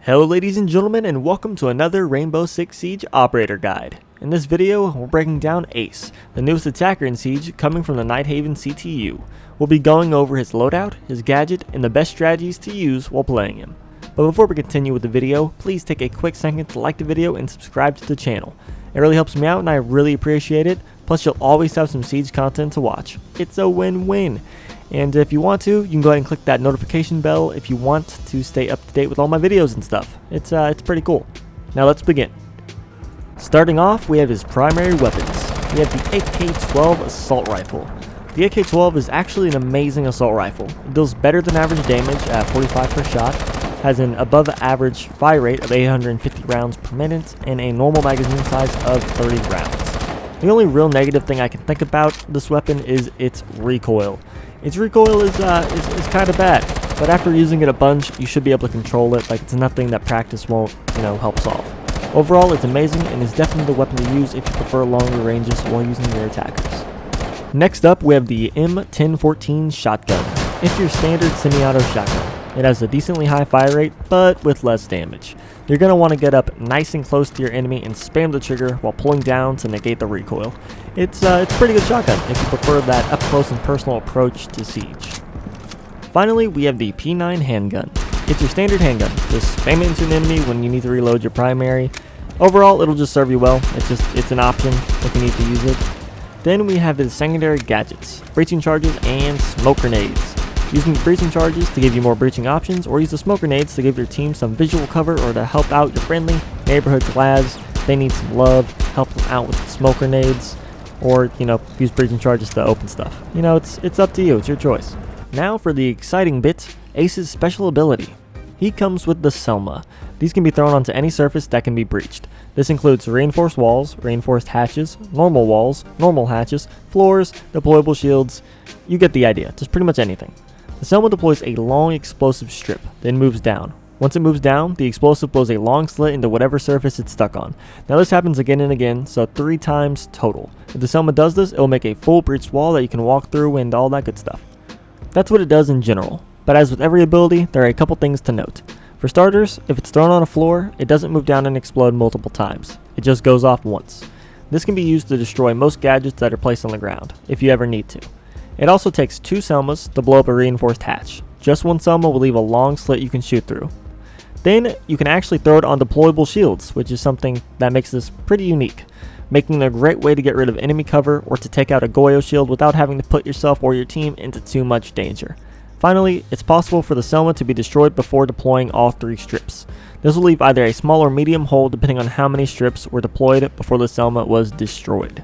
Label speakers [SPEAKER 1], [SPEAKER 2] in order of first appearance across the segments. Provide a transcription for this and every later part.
[SPEAKER 1] Hello ladies and gentlemen, and welcome to another Rainbow Six Siege Operator Guide. In this video, we're breaking down Ace, the newest attacker in Siege coming from the Nighthaven CTU. We'll be going over his loadout, his gadget, and the best strategies to use while playing him. But before we continue with the video, please take a quick second to like the video and subscribe to the channel. It really helps me out and I really appreciate it, plus you'll always have some Siege content to watch. It's a win-win. And if you want to, you can go ahead and click that notification bell if you want to stay up to date with all my videos and stuff. It's pretty cool. Now let's begin. Starting off, we have his primary weapons. We have the AK-12 Assault Rifle. The AK-12 is actually an amazing assault rifle. It deals better than average damage at 45 per shot, has an above average fire rate of 850 rounds per minute, and a normal magazine size of 30 rounds. The only real negative thing I can think about this weapon is its recoil. Its recoil is kind of bad, but after using it a bunch, you should be able to control it. Like, it's nothing that practice won't, help solve. Overall, it's amazing and is definitely the weapon to use if you prefer longer ranges while using your attackers. Next up, we have the M1014 Shotgun. It's your standard semi-auto shotgun. It has a decently high fire rate, but with less damage. You're going to want to get up nice and close to your enemy and spam the trigger while pulling down to negate the recoil. It's a pretty good shotgun if you prefer that up close and personal approach to Siege. Finally, we have the P9 Handgun. It's your standard handgun. Just spam it into an enemy when you need to reload your primary. Overall, it'll just serve you well. It's an option if you need to use it. Then we have the secondary gadgets, breaching charges and smoke grenades. Using the breaching charges to give you more breaching options, or use the smoke grenades to give your team some visual cover or to help out your friendly neighborhood glads. They need some love, help them out with the smoke grenades, or use breaching charges to open stuff. It's up to you, it's your choice. Now for the exciting bit, Ace's special ability. He comes with the Selma. These can be thrown onto any surface that can be breached. This includes reinforced walls, reinforced hatches, normal walls, normal hatches, floors, deployable shields. You get the idea, just pretty much anything. The Selma deploys a long explosive strip, then moves down. Once it moves down, the explosive blows a long slit into whatever surface it's stuck on. Now this happens again and again, so 3 times total. If the Selma does this, it will make a full breached wall that you can walk through and all that good stuff. That's what it does in general, but as with every ability, there are a couple things to note. For starters, if it's thrown on a floor, it doesn't move down and explode multiple times. It just goes off once. This can be used to destroy most gadgets that are placed on the ground, if you ever need to. It also takes 2 Selmas to blow up a reinforced hatch. Just one Selma will leave a long slit you can shoot through. Then, you can actually throw it on deployable shields, which is something that makes this pretty unique, making it a great way to get rid of enemy cover or to take out a Goyo shield without having to put yourself or your team into too much danger. Finally, it's possible for the Selma to be destroyed before deploying all 3 strips. This will leave either a small or medium hole depending on how many strips were deployed before the Selma was destroyed.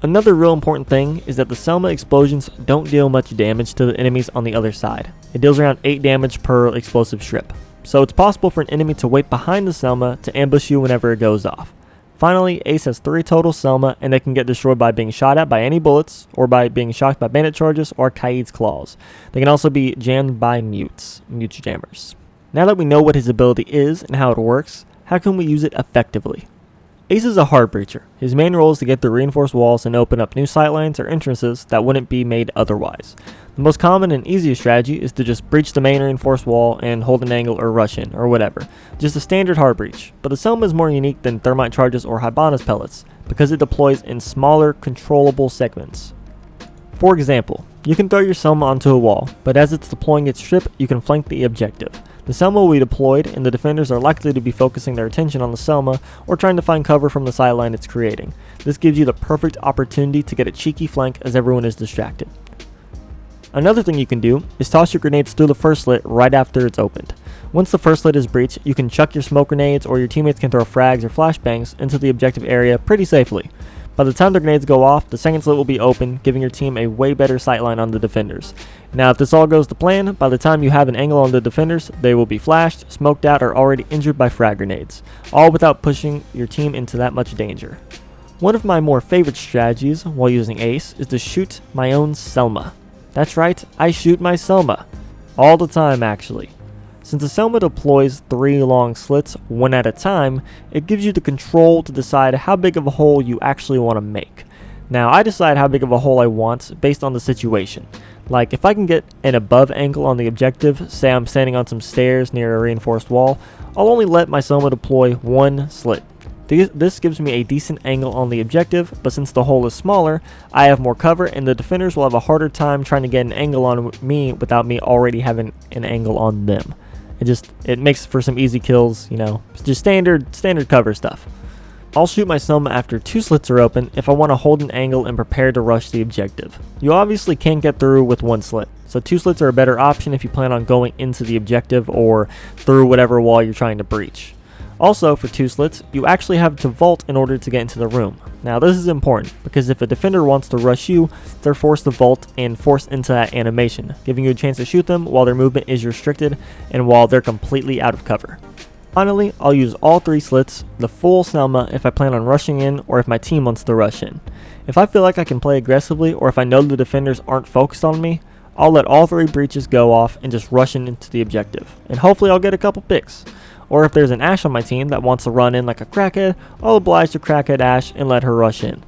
[SPEAKER 1] Another real important thing is that the Selma explosions don't deal much damage to the enemies on the other side. It deals around 8 damage per explosive strip, so it's possible for an enemy to wait behind the Selma to ambush you whenever it goes off. Finally, Ace has 3 total Selma, and they can get destroyed by being shot at by any bullets, or by being shocked by bandit charges or Kaid's claws. They can also be jammed by mute jammers. Now that we know what his ability is and how it works, how can we use it effectively? Ace is a hard breacher. His main role is to get through reinforced walls and open up new sightlines or entrances that wouldn't be made otherwise. The most common and easiest strategy is to just breach the main reinforced wall and hold an angle or rush in, or whatever. Just a standard hard breach. But the Selma is more unique than thermite charges or Hibana's pellets, because it deploys in smaller, controllable segments. For example, you can throw your Selma onto a wall, but as it's deploying its strip, you can flank the objective. The Selma will be deployed, and the defenders are likely to be focusing their attention on the Selma or trying to find cover from the sideline it's creating. This gives you the perfect opportunity to get a cheeky flank as everyone is distracted. Another thing you can do is toss your grenades through the first slit right after it's opened. Once the first slit is breached, you can chuck your smoke grenades, or your teammates can throw frags or flashbangs into the objective area pretty safely. By the time the grenades go off, the second slit will be open, giving your team a way better sightline on the defenders. Now, if this all goes to plan, by the time you have an angle on the defenders, they will be flashed, smoked out, or already injured by frag grenades, all without pushing your team into that much danger. One of my more favorite strategies while using Ace is to shoot my own Selma. That's right, I shoot my Selma. All the time, actually. Since the Selma deploys 3 long slits, one at a time, it gives you the control to decide how big of a hole you actually want to make. Now, I decide how big of a hole I want based on the situation. Like if I can get an above angle on the objective, say I'm standing on some stairs near a reinforced wall, I'll only let my Soma deploy one slit. This gives me a decent angle on the objective, but since the hole is smaller, I have more cover and the defenders will have a harder time trying to get an angle on me without me already having an angle on them. It makes for some easy kills, you know, just standard cover stuff. I'll shoot my Soma after 2 slits are open if I want to hold an angle and prepare to rush the objective. You obviously can't get through with 1 slit, so 2 slits are a better option if you plan on going into the objective or through whatever wall you're trying to breach. Also, for 2 slits, you actually have to vault in order to get into the room. Now this is important, because if a defender wants to rush you, they're forced to vault and forced into that animation, giving you a chance to shoot them while their movement is restricted and while they're completely out of cover. Finally, I'll use all 3 slits, the full Selma if I plan on rushing in or if my team wants to rush in. If I feel like I can play aggressively or if I know the defenders aren't focused on me, I'll let all 3 breaches go off and just rush into the objective, and hopefully I'll get a couple picks. Or if there's an Ashe on my team that wants to run in like a crackhead, I'll oblige the crackhead Ashe and let her rush in.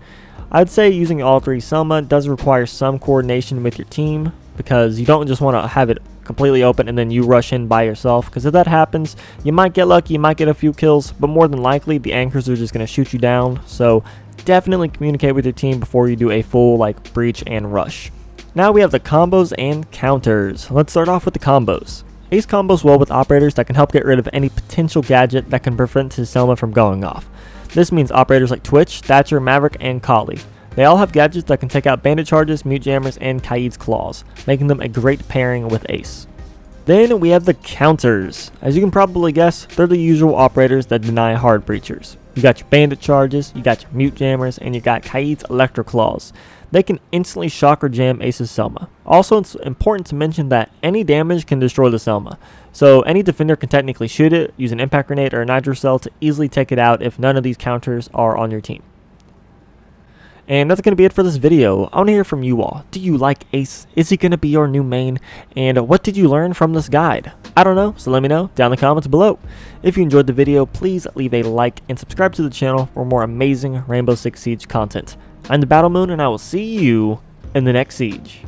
[SPEAKER 1] I'd say using all 3 Selma does require some coordination with your team, because you don't just want to have it completely open and then you rush in by yourself, because if that happens, you might get lucky, you might get a few kills, but more than likely the anchors are just going to shoot you down. So definitely communicate with your team before you do a full like breach and rush. Now we have the combos and counters. Let's start off with the combos. Ace combos well with operators that can help get rid of any potential gadget that can prevent his Selma from going off. This means operators like Twitch, Thatcher, Maverick, and Kali. They all have gadgets that can take out bandit charges, mute jammers, and Kaid's claws, making them a great pairing with Ace. Then we have the counters. As you can probably guess, they're the usual operators that deny hard breachers. You got your bandit charges, you got your mute jammers, and you got Kaid's electro claws. They can instantly shock or jam Ace's Selma. Also, it's important to mention that any damage can destroy the Selma, so any defender can technically shoot it, use an impact grenade or a nitro cell to easily take it out if none of these counters are on your team. And that's going to be it for this video. I want to hear from you all. Do you like Ace? Is he going to be your new main? And what did you learn from this guide? I don't know, so let me know down in the comments below. If you enjoyed the video, please leave a like and subscribe to the channel for more amazing Rainbow Six Siege content. I'm the Battle Moon, and I will see you in the next siege.